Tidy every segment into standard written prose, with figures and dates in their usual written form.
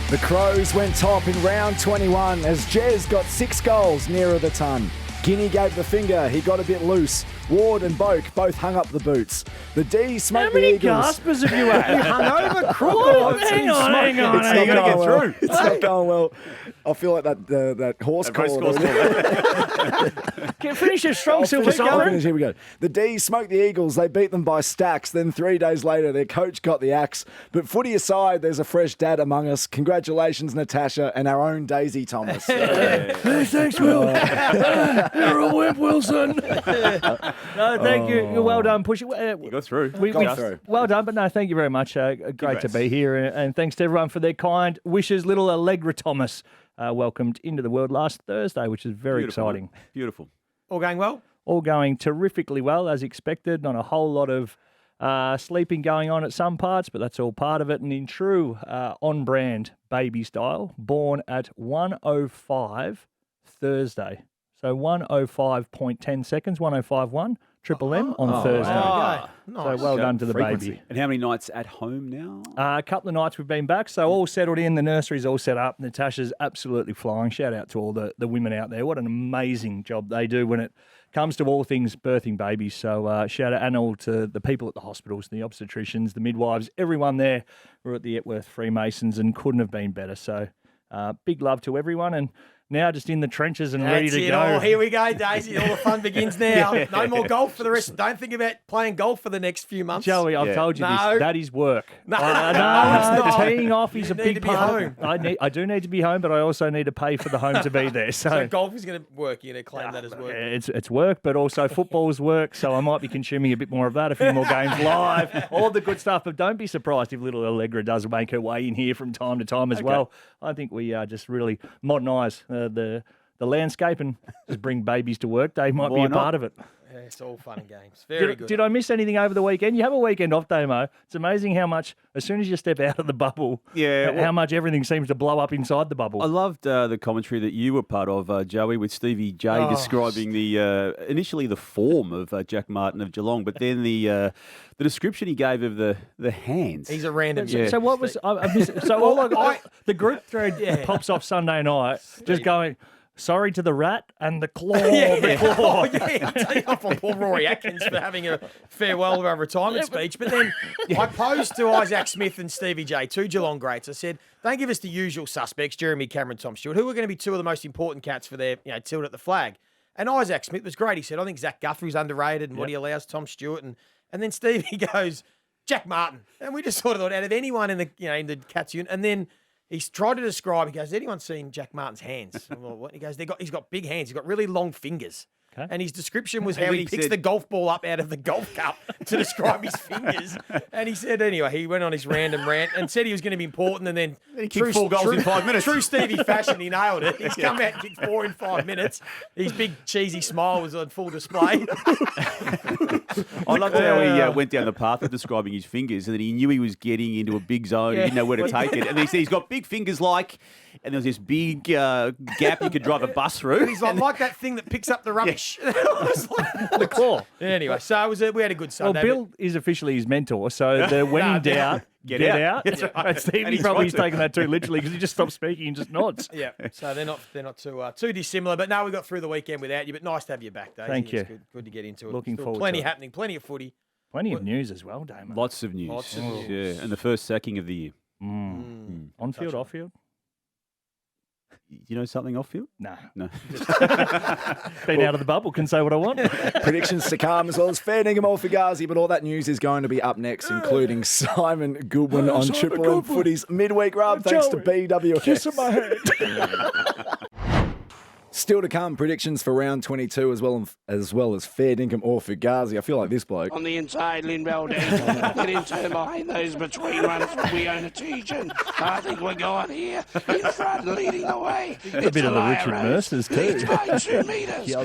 The Crows went top in round 21 as Jez got 6 goals nearer the ton. Guinea gave the finger, he got a bit loose. Ward and Boak both hung up the boots. The D smoked the Eagles. How many gaspers have you had? You hung over Crook. Hang on. It's not You gotta going get well. through. It's not going well. I feel like that horse call. Finish your strong, Silver Solomon. Here we go. The D smoked the Eagles. They beat them by stacks. Then 3 days later, their coach got the axe. But footy aside, there's a fresh dad among us. Congratulations, Natasha, and our own Daisy Thomas. Thanks, Will. You're a whip, Wilson. No, thank you. You're well done, Push. You got through. Got through. Well done, but no, thank you very much. Great to be here, and thanks to everyone for their kind wishes. Little Allegra Thomas welcomed into the world last Thursday, which is very exciting. Beautiful. All going well? All going terrifically well, as expected. Not a whole lot of sleeping going on at some parts, but that's all part of it. And in true on-brand baby style, born at 1:05 Thursday. So 1:05.10 seconds, 1:05.1, Triple M on Thursday. Wow. So well done to the baby. And how many nights at home now? A couple of nights we've been back, so all settled in. The nursery's all set up. Natasha's absolutely flying. Shout out to all the women out there. What an amazing job they do when it comes to all things birthing babies. So shout out and all to the people at the hospitals, the obstetricians, the midwives, everyone there. We're at the Etworth Freemasons and couldn't have been better. So big love to everyone. And now just in the trenches and ready to go. Oh, here we go, Daisy. All the fun begins now. No more golf for the rest. Don't think about playing golf for the next few months. Joey, I've told you this. That is work. No, it's not. Teeing off is a need big to be part. home. I do need to be home, but I also need to pay for the home to be there. So golf is going to work. You're going to claim that as work. It's work, but also football's work. So I might be consuming a bit more of that, a few more games live, all the good stuff. But don't be surprised if little Allegra does make her way in here from time to time as well. I think we just really modernise the landscape and just bring babies to work. They might be a part of it. Yeah, it's all fun and games. Very good. Did I miss anything over the weekend? You have a weekend off, Damo. It's amazing how much, as soon as you step out of the bubble, how much everything seems to blow up inside the bubble. I loved the commentary that you were part of, Joey, with Stevie J describing the initially the form of Jack Martin of Geelong, but then the description he gave of the hands. He's a random. So what was I missed, the group thread pops off Sunday night, just going. Sorry to the rat and the claw. The claw. I'll tell you off on poor Rory Atkins for having a farewell retirement speech. But then I posed to Isaac Smith and Stevie J, two Geelong greats. I said, don't give us the usual suspects, Jeremy Cameron, Tom Stewart, who are going to be two of the most important cats for their tilt at the flag. And Isaac Smith was great. He said, I think Zach Guthrie's underrated and what he allows Tom Stewart. And then Stevie goes, Jack Martin. And we just sort of thought, out of anyone in the in the cats unit. And then he's tried to describe, he goes, has anyone seen Jack Martin's hands? He goes, he's got big hands. He's got really long fingers. Okay. And his description was how he picks the golf ball up out of the golf cup to describe his fingers. And he said, anyway, he went on his random rant and said he was going to be important. And then he kicked 4 goals in 5 minutes. True Stevie fashion, he nailed it. He's come out and kicked 4 in 5 minutes. His big cheesy smile was on full display. I loved how he went down the path of describing his fingers and then he knew he was getting into a big zone. He didn't know where to take it. And then he said he's got big fingers and there was this big gap you could drive a bus through. And he's like that thing that picks up the rubbish. The claw. Anyway, so we had a good Sunday. Well, Bill is officially his mentor, so when in doubt, get out. That's right. And Stevie probably taken that too literally because he just stops speaking and just nods. Yeah, so they're not too dissimilar. But no, we got through the weekend without you. But nice to have you back, Dave. Thank you. Good to get into it. Looking forward plenty to it. happening, plenty of footy. Plenty of news as well, Damon. Lots of news. Yeah, and the first sacking of the year. On field, off field? You know something off field? No. Been out of the bubble, can say what I want. Predictions to come as well as fair dinkum or Fugazi, but all that news is going to be up next, including Simon Goodwin on Triple M Footy's Midweek Rub, thanks to BWS. Kiss in my head. Still to come, predictions for round 22 as well as fair dinkum or Fugazi. I feel like this bloke. On the inside, Lynn Valdez. Get in Turmoil. Those between runs from Wiona Tejan. I think we're going here. In front, leading the way. A bit of the Richard Mercers too. Leads by 2 metres.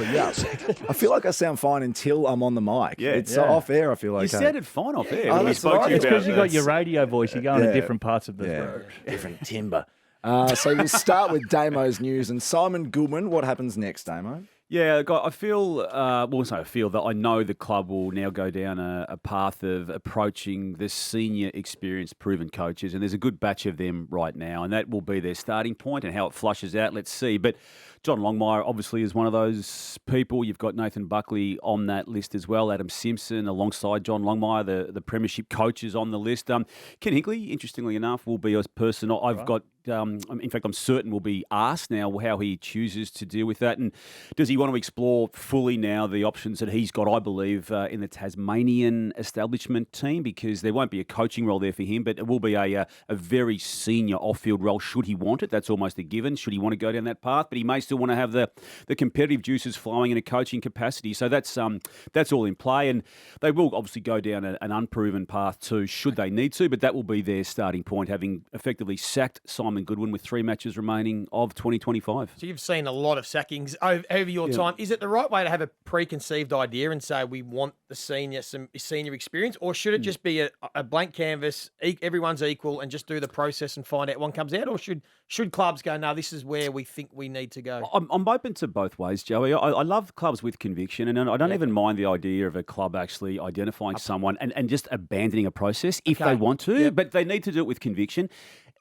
I feel like I sound fine until I'm on the mic. Yeah, it's off air, I feel like. You sounded fine off air. Oh, that's right. It's because you got your radio voice. You go into different parts of the throat. Different timber. So we'll start with Damo's news and Simon Goodwin. What happens next, Damo? Yeah, I feel, I feel that I know the club will now go down a path of approaching the senior experienced proven coaches, and there's a good batch of them right now, and that will be their starting point, and how it flushes out, let's see. But John Longmire obviously is one of those people. You've got Nathan Buckley on that list as well, Adam Simpson alongside John Longmire, the premiership coaches on the list. Ken Hinkley, interestingly enough, will be a person I've got. In fact, I'm certain will be asked now how he chooses to deal with that, and does he want to explore fully now the options that he's got, I believe, in the Tasmanian establishment team, because there won't be a coaching role there for him, but it will be a very senior off-field role should he want it. That's almost a given, should he want to go down that path, but he may still want to have the competitive juices flowing in a coaching capacity. So that's all in play, and they will obviously go down an unproven path too, should they need to, but that will be their starting point, having effectively sacked Simon Goodwin with 3 matches remaining of 2025. So you've seen a lot of sackings over your time. Is it the right way to have a preconceived idea and say we want the some senior experience, or should it just be a blank canvas, everyone's equal, and just do the process and find out one comes out, or should clubs go, no, this is where we think we need to go? I'm open to both ways, Joey. I love clubs with conviction, and I don't even mind the idea of a club actually identifying someone and just abandoning a process if they want to, but they need to do it with conviction.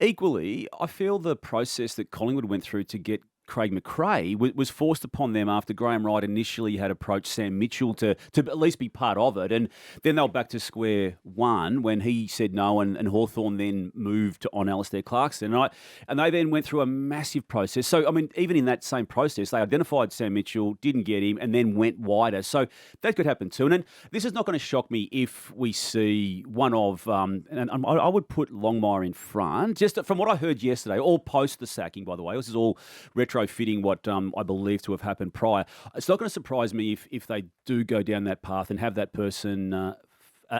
Equally, I feel the process that Collingwood went through to get Craig McRae was forced upon them after Graham Wright initially had approached Sam Mitchell to at least be part of it. And then they were back to square one when he said no, and Hawthorn then moved on Alistair Clarkson. And they then went through a massive process. So, I mean, even in that same process, they identified Sam Mitchell, didn't get him, and then went wider. So that could happen too. And then this is not going to shock me if we see one of, and I would put Longmire in front, just from what I heard yesterday, all post the sacking, by the way. This is all retrofitting what I believe to have happened prior. It's not going to surprise me if they do go down that path and have that person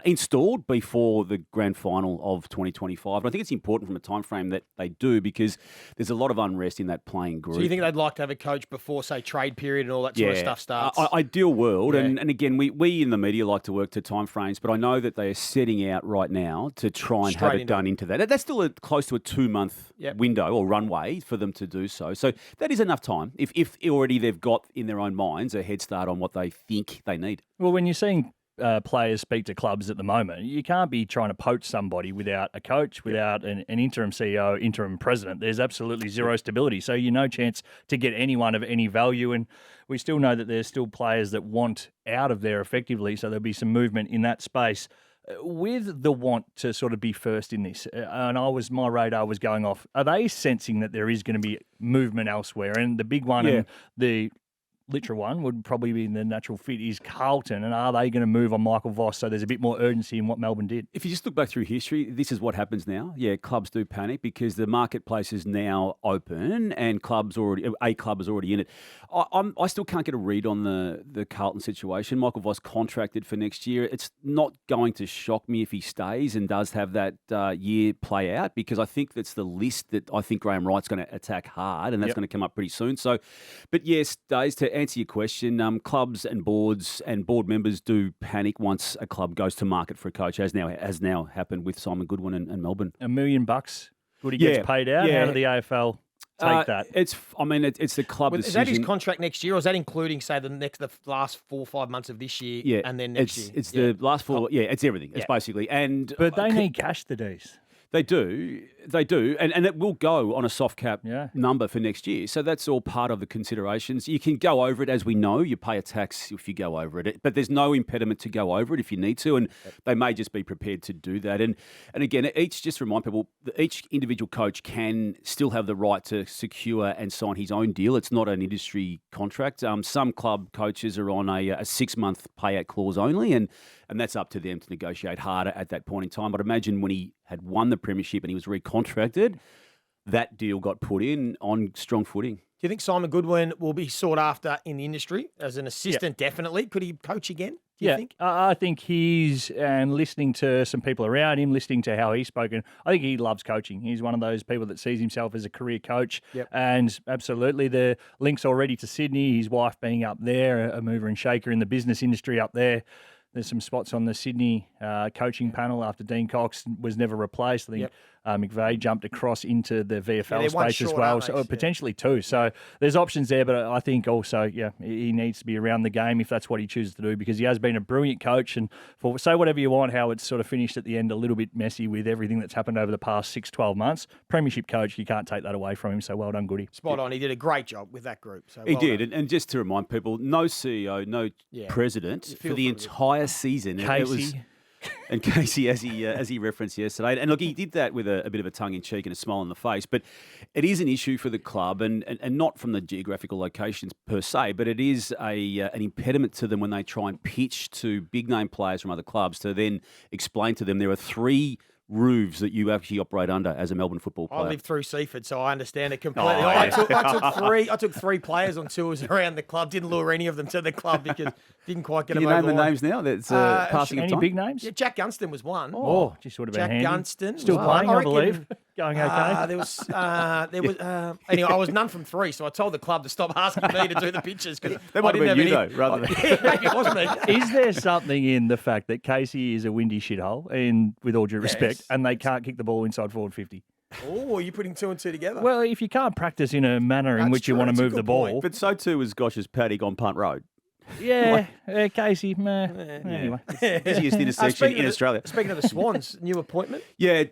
installed before the grand final of 2025. And I think it's important from a time frame that they do, because there's a lot of unrest in that playing group. So you think they'd like to have a coach before, say, trade period and all that sort of stuff starts? Ideal world. And again, we in the media like to work to time frames, but I know that they are setting out right now to try and have it done into that. That's still close to a 2-month window or runway for them to do so. So that is enough time if already they've got in their own minds a head start on what they think they need. Well, when you're seeing players speak to clubs at the moment, you can't be trying to poach somebody without a coach, without an interim CEO, interim president. There's absolutely zero stability. So you're no chance to get anyone of any value. And we still know that there's still players that want out of there effectively. So there'll be some movement in that space. With the want to sort of be first in this, and my radar was going off, are they sensing that there is going to be movement elsewhere? And the big one and the literal one would probably be the natural fit is Carlton, and are they going to move on Michael Voss so there's a bit more urgency in what Melbourne did? If you just look back through history, this is what happens now. Yeah, clubs do panic because the marketplace is now open and a club is already in it. I still can't get a read on the Carlton situation. Michael Voss contracted for next year. It's not going to shock me if he stays and does have that year play out, because I think that's the list that I think Graham Wright's going to attack hard, and that's going to come up pretty soon. So, but yes, Days, to answer your question, clubs and boards and board members do panic once a club goes to market for a coach, as now happened with Simon Goodwin and Melbourne. $1 million, Goody gets paid out. How did the AFL take that? It's the club decision. Is that his contract next year, or is that including, say, the last 4 or 5 months of this year and then next year? It's the last 4. Yeah, it's everything. It's basically. But they need cash, the D's. They do, and it will go on a soft cap number for next year. So that's all part of the considerations. You can go over it, as we know. You pay a tax if you go over it, but there's no impediment to go over it if you need to, and they may just be prepared to do that. And again, just remind people, each individual coach can still have the right to secure and sign his own deal. It's not an industry contract. Some club coaches are on a 6-month payout clause only, and that's up to them to negotiate harder at that point in time. But imagine when he had won the premiership and he was recontracted, that deal got put in on strong footing. Do you think Simon Goodwin will be sought after in the industry as an assistant? Definitely. Could he coach again? Do you think? I think and listening to some people around him, listening to how he's spoken, I think he loves coaching. He's one of those people that sees himself as a career coach. And absolutely, the links already to Sydney, his wife being up there, a mover and shaker in the business industry up there. There's some spots on the Sydney coaching panel after Dean Cox was never replaced. I think McVeigh jumped across into the VFL they're one space as short, well, aren't so they? potentially two. So there's options there, but I think also, he needs to be around the game if that's what he chooses to do, because he has been a brilliant coach. And say whatever you want, how it's sort of finished at the end a little bit messy with everything that's happened over the past 6-12 months. Premiership coach, you can't take that away from him. So well done, Goody. Spot on. He did a great job with that group. So He well did, done. and just to remind people, no CEO, no president Feel for for the it. entire season. It was, Casey. and Casey, as he referenced yesterday, and look, he did that with a bit of a tongue in cheek and a smile on the face. But it is an issue for the club, and not from the geographical locations per se, but it is an impediment to them when they try and pitch to big name players from other clubs to then explain to them there are 3 roofs that you actually operate under as a Melbourne football player. I lived through Seaford, so I understand it completely. Oh, I yeah. took 3 players on tours around the club. Didn't lure any of them to the club because didn't quite get Can you them name over the line. names now? That's passing of Any time. big names? Yeah, Jack Gunston was one. Oh, just would have been Jack handy. Gunston Still was playing, one. I believe. Going okay. There was anyway. I was none from 3, so I told the club to stop asking me to do the pictures because That might have been you, though, rather than... Yeah, maybe it was me. Is there something in the fact that Casey is a windy shithole, and with all due respect, Yes. and they can't kick the ball inside forward 50? Oh, are you putting 2 and 2 together? Well, if you can't practice in a manner in That's which you true. want It's to a move the good ball, point. But so too was Gosh's paddock on Punt Road. yeah, Casey, meh. Anyway. Easiest intersection Speaking in of Australia. Speaking of the Swans, new appointment. Yeah,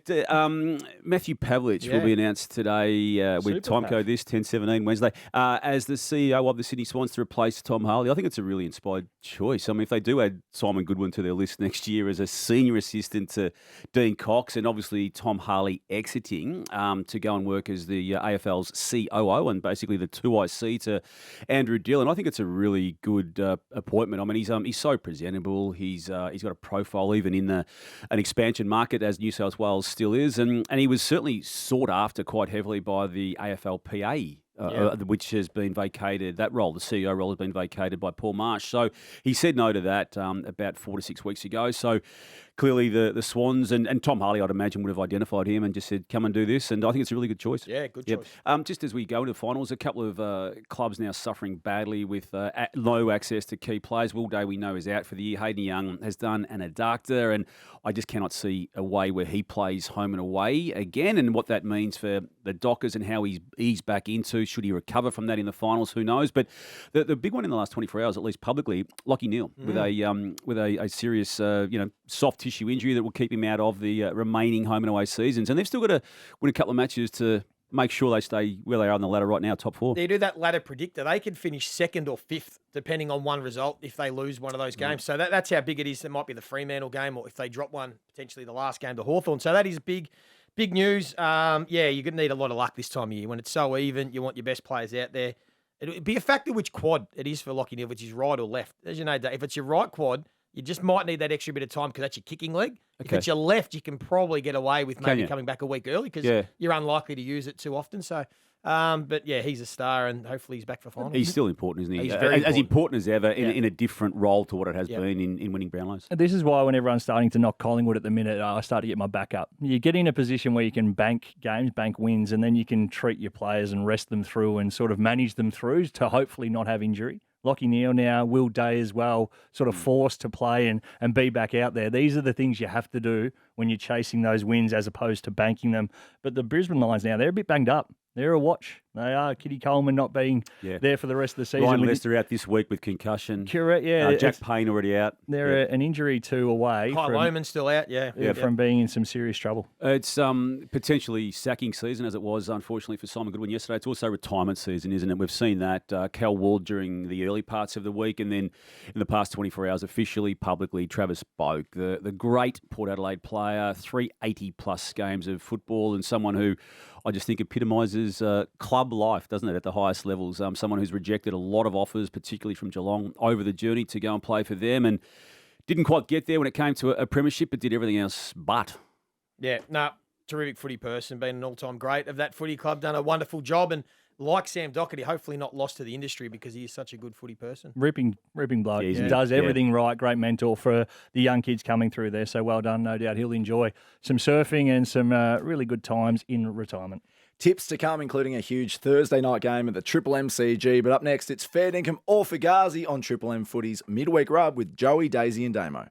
Matthew Pavlich will Yeah. be announced today with Super timecode Pav. this 10:17 Wednesday as the CEO of the Sydney Swans to replace Tom Harley. I think it's a really inspired choice. I mean, if they do add Simon Goodwin to their list next year as a senior assistant to Dean Cox, and obviously Tom Harley exiting to go and work as the AFL's COO and basically the 2IC to Andrew Dillon, I think it's a really good appointment. I mean, he's so presentable. He's got a profile even in an expansion market as New South Wales still is, and he was certainly sought after quite heavily by the AFLPA. Which has been vacated. That role, the CEO role, has been vacated by Paul Marsh. So he said no to that about 4 to 6 weeks ago. So clearly the Swans and Tom Harley, I'd imagine, would have identified him and just said, come and do this. And I think it's a really good choice. Yeah, good Yep. choice. Just as we go into the finals, a couple of clubs now suffering badly with low access to key players. Will Day, we know, is out for the year. Hayden Young has done an adductor, and I just cannot see a way where he plays home and away again, and what that means for the Dockers and how he's eased back into. Should he recover from that in the finals? Who knows? But the big one in the last 24 hours, at least publicly, Lachie Neale with a serious soft tissue injury that will keep him out of the remaining home and away seasons, and they've still got to win a couple of matches to make sure they stay where they are on the ladder right now, top 4. They do that ladder predictor. They can finish 2nd or 5th, depending on one result, if they lose one of those games. So that's how big it is. It might be the Fremantle game, or if they drop one, potentially the last game to Hawthorn. So that is big news. You're going to need a lot of luck this time of year. When it's so even, you want your best players out there. It'll be a factor which quad it is for Lachie Neale, which is right or left. As you know, if it's your right quad, you just might need that extra bit of time because that's your kicking leg. If Okay. it's your left, you can probably get away with maybe you? coming back a week early because Yeah. you're unlikely to use it too often. So, but yeah, he's a star and hopefully he's back for finals. He's still important, isn't he? He's very as important as ever Yeah. in a different role to what it has Yeah. been in winning Brownlows. This is why when everyone's starting to knock Collingwood at the minute, I start to get my back up. You get in a position where you can bank games, bank wins, and then you can treat your players and rest them through and sort of manage them through to hopefully not have injury. Lachie Neale now, Will Day as well, sort of forced to play and be back out there. These are the things you have to do when you're chasing those wins as opposed to banking them. But the Brisbane Lions now, they're a bit banged up. They're a watch. They are. Kitty Coleman not being there for the rest of the season. Ryan Lester out this week with concussion. Correct, yeah. Jack Payne already out. They're an injury too away Kyle from, Lohman's still out, from being in some serious trouble. It's potentially sacking season, as it was, unfortunately, for Simon Goodwin yesterday. It's also retirement season, isn't it? We've seen that. Cal Ward during the early parts of the week, and then in the past 24 hours, officially, publicly, Travis Boak, the great Port Adelaide player, 380-plus games of football, and someone who I just think epitomises club life, doesn't it, at the highest levels? Someone who's rejected a lot of offers, particularly from Geelong, over the journey to go and play for them, and didn't quite get there when it came to a premiership, but did everything else but. Yeah, terrific footy person, been an all-time great of that footy club, done a wonderful job, and like Sam Doherty, hopefully not lost to the industry because he is such a good footy person. Ripping bloke. Yeah, He does everything right. Great mentor for the young kids coming through there. So well done. No doubt he'll enjoy some surfing and some really good times in retirement. Tips to come, including a huge Thursday night game at the Triple MCG. But up next, it's fair dinkum or Fugazi on Triple M Footy's Midweek Rub with Joey, Daisy and Damo.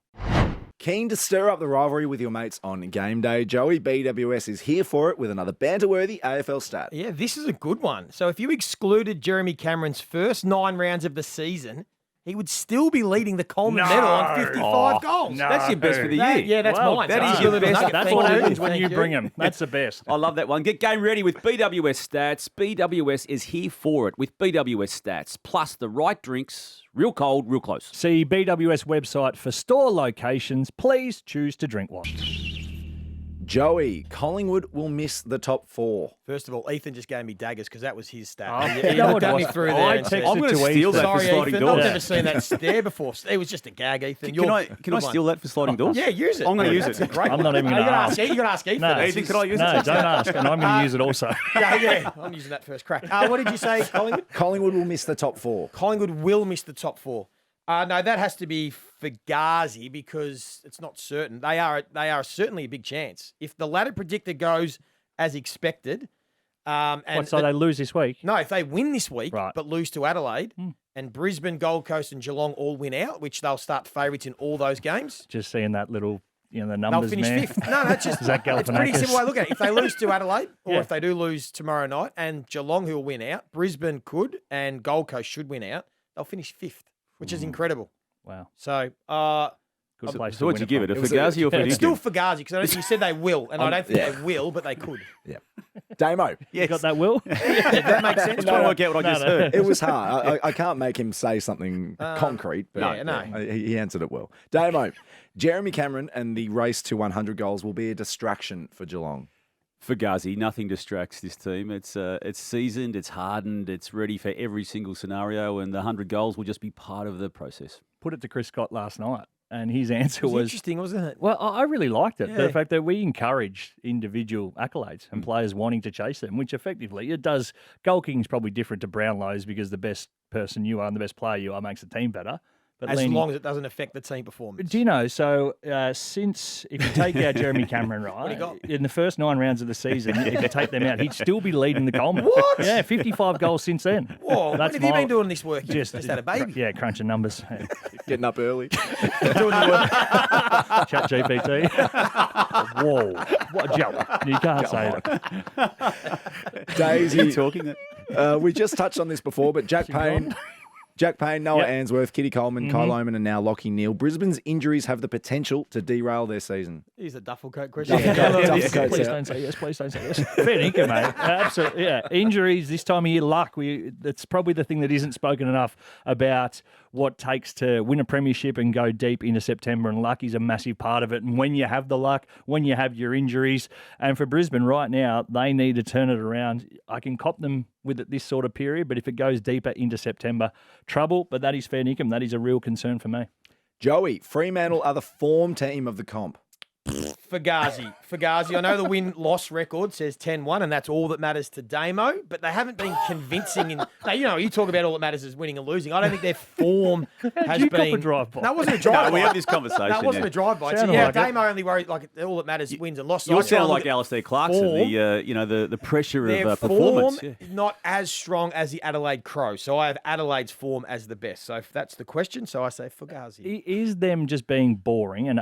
Keen to stir up the rivalry with your mates on game day? Joey, BWS is here for it with another banter-worthy AFL stat. Yeah, this is a good one. So if you excluded Jeremy Cameron's first 9 rounds of the season, he would still be leading the Coleman medal on 55 goals. no. That's your best for the That- year. yeah, that's Well mine. that So is I'll your give it a best. nugget. That's Thank what you. happens when Thank you bring him. That's the best. I love that one. Get game ready with BWS Stats. BWS is here for it with BWS Stats. Plus the right drinks, real cold, real close. See BWS website for store locations. Please choose to drink one. Joey, Collingwood will miss the top 4. First of all, Ethan just gave me daggers because that was his stat. Oh, He no, looked it at me wasn't. through there I and said, texted I'm going to to steal Ethan. that for sorry, sliding Ethan, I've doors. never seen that stare before. It was just a gag, Ethan. Can I steal that for sliding doors? Yeah, use it. I'm going to use That's it. a great I'm not one. even Are gonna you ask. You're going to ask Ethan. No. That's Ethan, his- can I use No, it? don't ask, and I'm going to use it also. Yeah. I'm using that first crack. What did you say, Collingwood? Collingwood will miss the top 4. Collingwood will miss the top 4. No, that has to be Fugazi because it's not certain. They are certainly a big chance. If the ladder predictor goes as expected, and So they lose this week. no, if they win this week Right. but lose to Adelaide, and Brisbane, Gold Coast, and Geelong all win out, which they'll start favourites in all those games, Just seeing that little, the they'll numbers, finish man. 5th. No, it's just Zach it's pretty Galifianakis. simple way to look at it. If they lose to Adelaide, or Yeah. if they do lose tomorrow night, and Geelong who will win out, Brisbane could, and Gold Coast should win out, they'll finish 5th, which is incredible. Wow. So, Good place So to what'd win you it give it? from. A Fugazi or it's still Fidiki? Fugazi because you said they will, and I don't think they will, but they could. Yeah. Damo. You got that, Will? Does that make sense? Trying to work out what I just heard. It was hard. I can't make him say something concrete, but yeah, no. he answered it well. Damo, Jeremy Cameron and the race to 100 goals will be a distraction for Geelong. Fugazi, nothing distracts this team. It's seasoned, it's hardened, it's ready for every single scenario, and the 100 goals will just be part of the process. Put it to Chris Scott last night, and his answer It was was, interesting, wasn't it? well, I really liked it. Yeah. The fact that we encourage individual accolades and players wanting to chase them, which effectively it does. Goal kicking is probably different to Brownlow's because the best person you are and the best player you are makes the team better. But As leaning- long as it doesn't affect the team performance. Do you know, so since if you take out Jeremy Cameron, right, got? in the first 9 rounds of the season, if you take them out, he'd still be leading the Coleman. What? Yeah, 55 goals since then. Whoa, That's when have you my- been doing this work? Just had a baby. Yeah, crunching numbers. Yeah. Getting up early. Doing the work. Chat GPT. Whoa. What Joe? You can't say that. Daisy, Talking that. we just touched on this before, but Jack Payne, Noah Yep. Answorth, Kitty Coleman, Kyle Oman, and now Lockie Neal. Brisbane's injuries have the potential to derail their season. Here's a duffel coat question. Duffel coat Please out. don't say yes. Please don't say yes. Fair dinkum, mate. Absolutely. Yeah. Injuries this time of year, luck. That's probably the thing that isn't spoken enough about what takes to win a premiership and go deep into September. And luck is a massive part of it. And when you have the luck, when you have your injuries, and for Brisbane right now, they need to turn it around. I can cop them with it this sort of period, but if it goes deeper into September, trouble. But that is fair dinkum. That is a real concern for me. Joey, Fremantle are the form team of the comp. Fugazi. I know the win-loss record says 10-1, and that's all that matters to Damo, but they haven't been convincing. Now, you talk about all that matters is winning and losing. I don't think their form has you been. cop a drive-by? No, it wasn't a drive-by. No, we have this conversation. That wasn't now. a drive-by. So, Sounded yeah, like it. Damo only worried all that matters is wins and losses. You I sound try like and look Alistair Clarkson, form. the pressure at their of performance. form not as strong as the Adelaide Crows. So I have Adelaide's form as the best. So if that's the question, so I say Fugazi. Is them just being boring and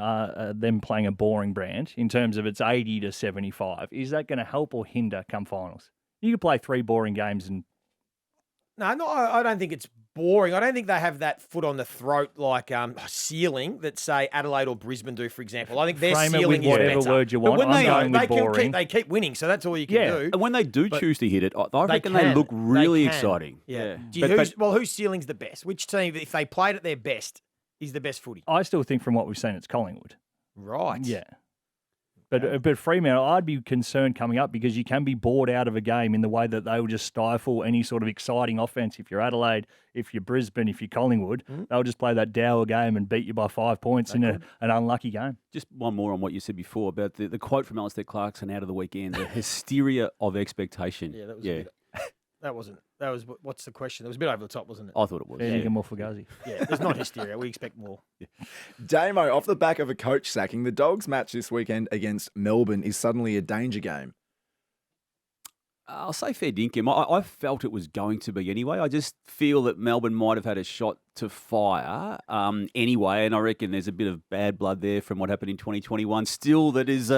them playing a boring brand in terms of it's 80 to 75, is that going to help or hinder come finals? You could play 3 boring games and No, I don't think it's boring. I don't think they have that foot on the throat like ceiling that say Adelaide or Brisbane do, for example. I think their frame it ceiling with is whatever better. word you But want. when I'm going with they boring. keep winning, so that's all you can Yeah. do. And when they do choose to hit it, I reckon they can. look really They can. exciting. Yeah. But Whose ceiling's the best? Which team, if they played at their best, is the best footy? I still think from what we've seen, it's Collingwood. Right. Yeah. But Fremantle, I'd be concerned coming up because you can be bored out of a game in the way that they will just stifle any sort of exciting offense. If you're Adelaide, if you're Brisbane, if you're Collingwood, they'll just play that dour game and beat you by 5 points in an unlucky game. just one more on what you said before about the quote from Alistair Clarkson out of the weekend, the hysteria of expectation. Yeah, that was a bit, that wasn't. That was what's the question? It was a bit over the top, wasn't it? I thought it was. Fair dinkum or Fugazi. Yeah, there's not hysteria. We expect more. Damo, off the back of a coach sacking, the Dogs match this weekend against Melbourne is suddenly a danger game. I'll say fair dinkum. I felt it was going to be anyway. I just feel that Melbourne might have had a shot to fire anyway, and I reckon there's a bit of bad blood there from what happened in 2021 still that is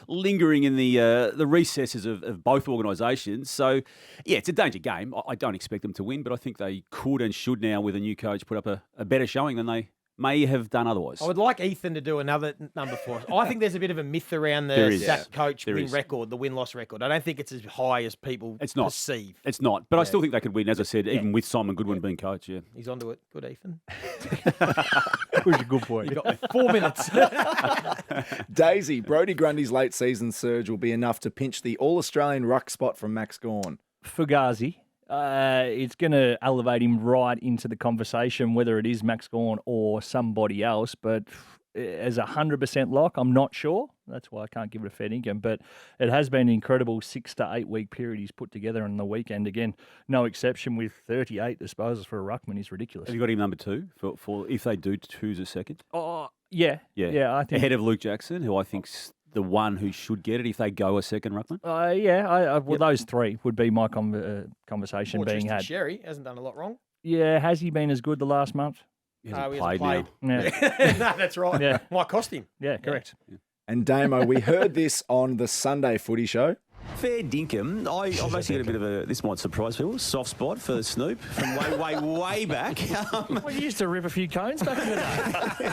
lingering in the recesses of both organisations. So, yeah, it's a danger game. I don't expect them to win, but I think they could and should now, with a new coach, put up a better showing than they may have done otherwise. I would like Ethan to do another number for us. I think there's a bit of a myth around the sack coach win record, the win-loss record. I don't think it's as high as people perceive. It's not. But I still think they could win, as I said, even with Simon Goodwin being coach, yeah. He's onto it. Good, Ethan. Who's a good boy? You got 4 minutes. Daisy, Brodie Grundy's late season surge will be enough to pinch the All-Australian ruck spot from Max Gawn. Fugazi. It's going to elevate him right into the conversation, whether it is Max Gawn or somebody else. But as a 100% lock, I'm not sure. That's why I can't give it a fair dinkum. But it has been an incredible 6 to 8 week period he's put together on the weekend. Again, no exception with 38 disposals for a ruckman is ridiculous. Have you got him number 2 for if they do choose a second? Oh, yeah. I think ahead of Luke Jackson, who I think's the one who should get it if they go a second ruckman? Well, those three would be my conversation Or being Tristan had. Sherry hasn't done a lot wrong. Yeah, has he been as good the last month? He hasn't He played hasn't now. Yeah, No, that's right. Yeah. Might cost him. yeah, correct. And Damo, we heard this on the Sunday Footy Show. Fair dinkum. I've actually got a bit of a, this might surprise people, soft spot for Snoop from way back. Well, you used to rip a few cones back in the day.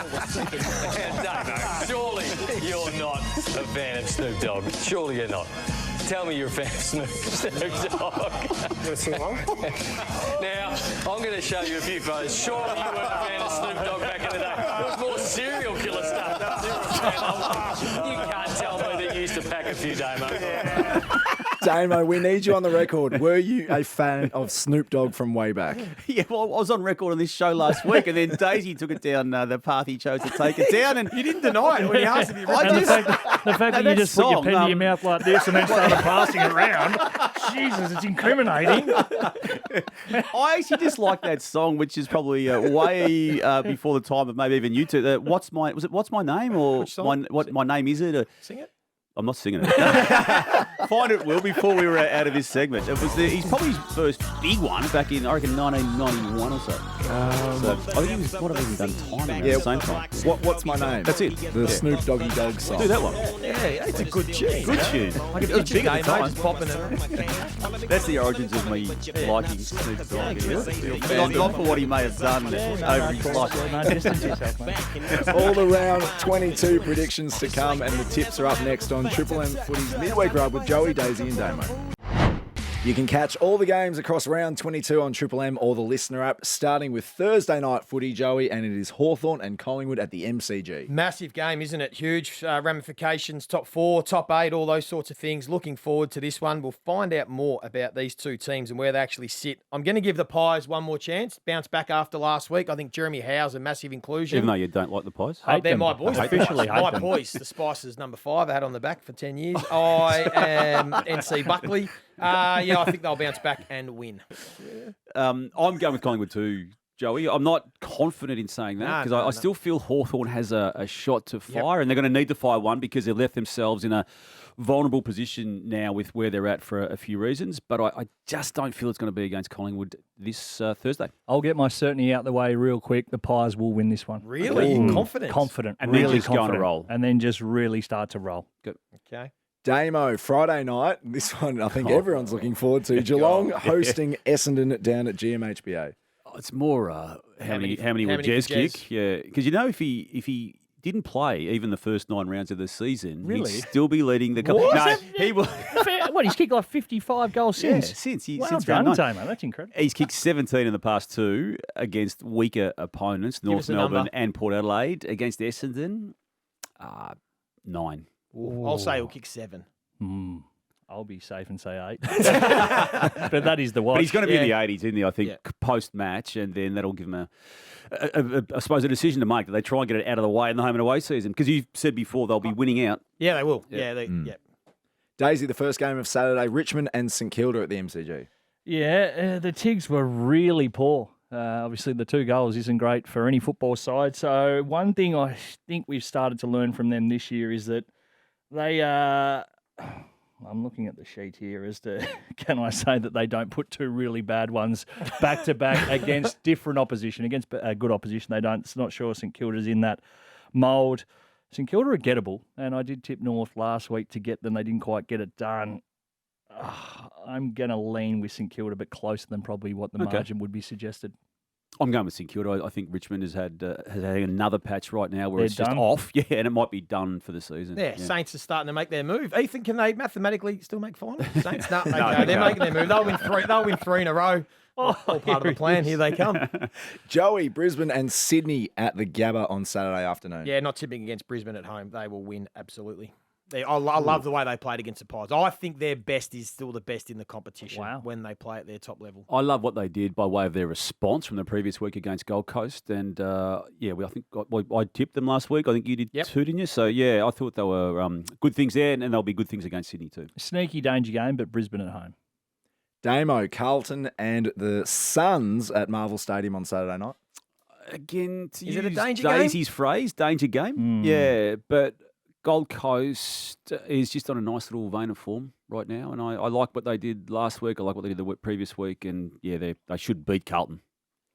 No, surely you're not a fan of Snoop Dogg. Surely you're not. Tell me you're a fan of Snoop Dogg. Want to sing along? Now, I'm going to show you a few photos. Surely you weren't a fan of Snoop Dogg back in the day. It was more serial killer stuff. You can't tell me that you used to pack a few, Damo. Damo, we need you on the record. Were you a fan of Snoop Dogg from way back? Yeah, well, I was on record on this show last week, and then Daisy took it down the path he chose to take it down. And You didn't deny it when he asked if you And the fact that you just put your pen to your mouth like this and then started passing it around, Jesus, it's incriminating. I actually just like that song, which is probably way before the time of maybe even you two. What's my name or Which song? what my name is it? Sing it. I'm not singing it. Find it, Will, before we were out of this segment. It was he's probably his first big one back in, I reckon, 1991 or so. So I think he might have even done time around the same time. What's my name? That's it. The Snoop Doggy Dogg song. Do that one. Yeah, it's a good tune. Good tune. Like It was a big at game, the mate, time. just popping it. That's the origins of me liking Snoop Dogg. Not for what he may have done over his life. No, distance yourself, mate. All around 22 predictions to come, and the tips are up next on Triple M Footy's Midweek Rub with Joey, Daisy and Damo. You can catch all the games across round 22 on Triple M or the Listener app, starting with Thursday night footy, Joey, and it is Hawthorn and Collingwood at the MCG. Massive game, isn't it? Huge ramifications, top 4, top 8, all those sorts of things. Looking forward to this one. We'll find out more about these two teams and where they actually sit. I'm going to give the Pies one more chance. Bounce back after last week. I think Jeremy Howe's a massive inclusion. Even though you don't like the Pies. Hate They're them. my boys. Officially hate my them. boys. The Spices, number 5. I had on the back for 10 years. I am NC Buckley. I think they'll bounce back and win. I'm going with Collingwood too, Joey. I'm not confident in saying that because I still feel Hawthorn has a shot to fire, and they're going to need to fire one because they've left themselves in a vulnerable position now with where they're at for a few reasons. But I just don't feel it's going to be against Collingwood this Thursday. I'll get my certainty out the way real quick. The Pies will win this one. Really? Confident? Confident. And then really just go on a confident. roll. And then just really start to roll. Good. Okay. Damo, Friday night. This one I think everyone's looking forward to. Geelong hosting Essendon down at GMHBA. It's more how many would Jez kick? Yeah, because if he didn't play even the first 9 rounds of the season, Really? he'd still be leading the. What? No, he will. What, he's kicked like 55 goals since? since Well round done, 9. Damo. That's incredible. He's kicked 17 in the past 2 against weaker opponents, North us a Melbourne number. and Port Adelaide. Against Essendon, 9. I'll say he'll kick 7. I'll be safe and say 8. But that is the watch. But he's going to be in the Yeah. 80s, isn't he? I think Yeah. post-match, and then that'll give him I suppose a decision to make that they try and get it out of the way in the home and away season because you said before they'll be winning out. Yeah, they will. Yeah, Daisy, the first game of Saturday, Richmond and St Kilda at the MCG. Yeah, the Tigs were really poor. Obviously, the 2 goals isn't great for any football side. So one thing I think we've started to learn from them this year is that they I'm looking at the sheet here as to can I say that they don't put two really bad ones back to back against different opposition, against good opposition. They don't. It's not sure St Kilda's in that mould. St Kilda are gettable, and I did tip North last week to get them. They didn't quite get it done. I'm going to lean with St Kilda, but closer than probably what the margin would be suggested. I'm going with St Kilda. I think Richmond has had another patch right now where They're it's just done. off. Yeah, and it might be done for the season. Yeah, Saints are starting to make their move. Ethan, can they mathematically still make finals? Saints, no, No, they're making their move. They'll win three. They'll win three in a row. All part of the plan. Here they come. Joey, Brisbane and Sydney at the Gabba on Saturday afternoon. Yeah, not tipping against Brisbane at home. They will win absolutely. I love the way they played against the Pies. I think their best is still the best in the competition when they play at their top level. I love what they did by way of their response from the previous week against Gold Coast. And, I think I tipped them last week. I think you did too, didn't you? So, yeah, I thought they were good things there, and there'll be good things against Sydney too. Sneaky danger game, but Brisbane at home. Damo, Carlton and the Suns at Marvel Stadium on Saturday night. Again, to Is use it a danger game? Daisy's phrase, danger game. Yeah, but Gold Coast is just on a nice little vein of form right now, and I like what they did last week. I like what they did the previous week, and they should beat Carlton.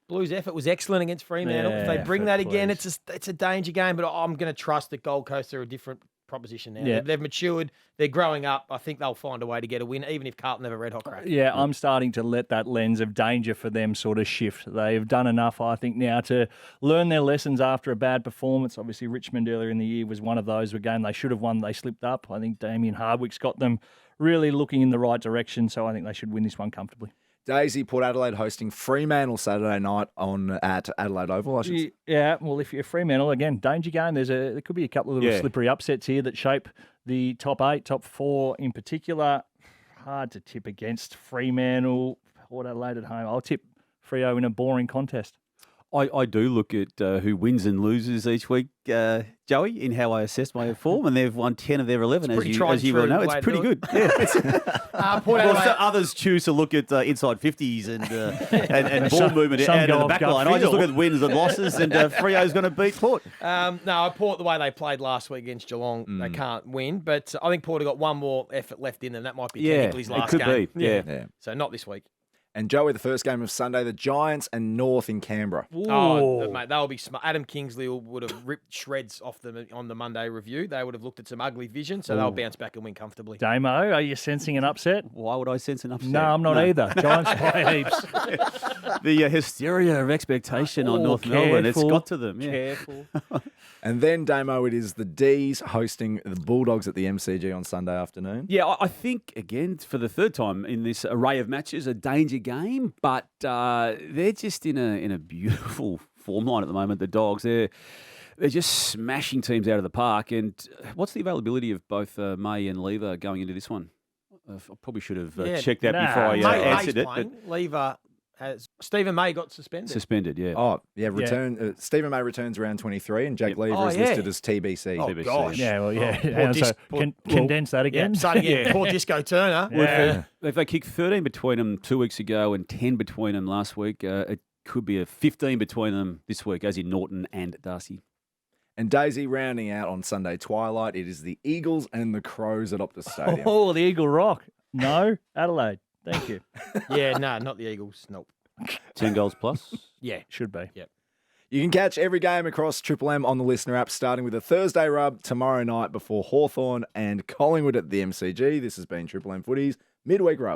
Blues' effort was excellent against Fremantle. If they bring that again, please. it's a danger game, but I'm going to trust that Gold Coast are a different proposition now. Yeah. They've matured. They're growing up. I think they'll find a way to get a win, even if Carlton have a red-hot crack. Yeah, I'm starting to let that lens of danger for them sort of shift. They've done enough, I think, now to learn their lessons after a bad performance. Obviously, Richmond earlier in the year was one of those. A game they should have won. They slipped up. I think Damien Hardwick's got them really looking in the right direction, so I think they should win this one comfortably. Daisy, Port Adelaide hosting Fremantle Saturday night at Adelaide Oval, I should say. Yeah, well, if you're Fremantle, again, danger game. There could be a couple of little slippery upsets here that shape the top 8, top 4 in particular. Hard to tip against Fremantle, Port Adelaide at home. I'll tip Freo in a boring contest. I do look at who wins and loses each week, Joey, in how I assess my form, and they've won 10 of their 11, as you well know. It's pretty good. Yeah. Others choose to look at inside 50s and ball movement out of the back line. I just look at wins and losses, and Freo's going to beat Port. No, Port, the way they played last week against Geelong, they can't win. But I think Port have got one more effort left in them. That might be technically his last game. Be. Yeah. So not this week. And Joey, the first game of Sunday, the Giants and North in Canberra. Oh, mate, they'll be smart. Adam Kingsley would have ripped shreds off them on the Monday review. They would have looked at some ugly vision, so they'll bounce back and win comfortably. Damo, are you sensing an upset? Why would I sense an upset? No, I'm not either. Giants by heaps. The hysteria of expectation on North Melbourne, it's got to them. Yeah. Careful. And then, Damo, it is the D's hosting the Bulldogs at the MCG on Sunday afternoon. Yeah, I think, again, for the third time in this array of matches, a danger game, but they're just in a beautiful form line at the moment, the Dogs. They're just smashing teams out of the park. And what's the availability of both May and Lever going into this one? I probably should have checked that before I answered it. But Lever has Stephen May got suspended. Suspended, yeah. Oh, yeah, Stephen May returns around 23 and Jake Lever is listed as TBC. Oh, gosh. Yeah, well, yeah. Condense that again. Start again. Poor Disco Turner. Yeah. If they kicked 13 between them 2 weeks ago and 10 between them last week, it could be a 15 between them this week, as in Norton and Darcy. And Daisy rounding out on Sunday twilight, it is the Eagles and the Crows at Optus Stadium. Oh, the Eagle Rock. No, Adelaide. Thank you. Yeah, no, not the Eagles. Nope. 10 goals plus? Yeah. Should be. Yep. You can catch every game across Triple M on the Listener app, starting with a Thursday rub tomorrow night before Hawthorn and Collingwood at the MCG. This has been Triple M Footy's Midweek Rub.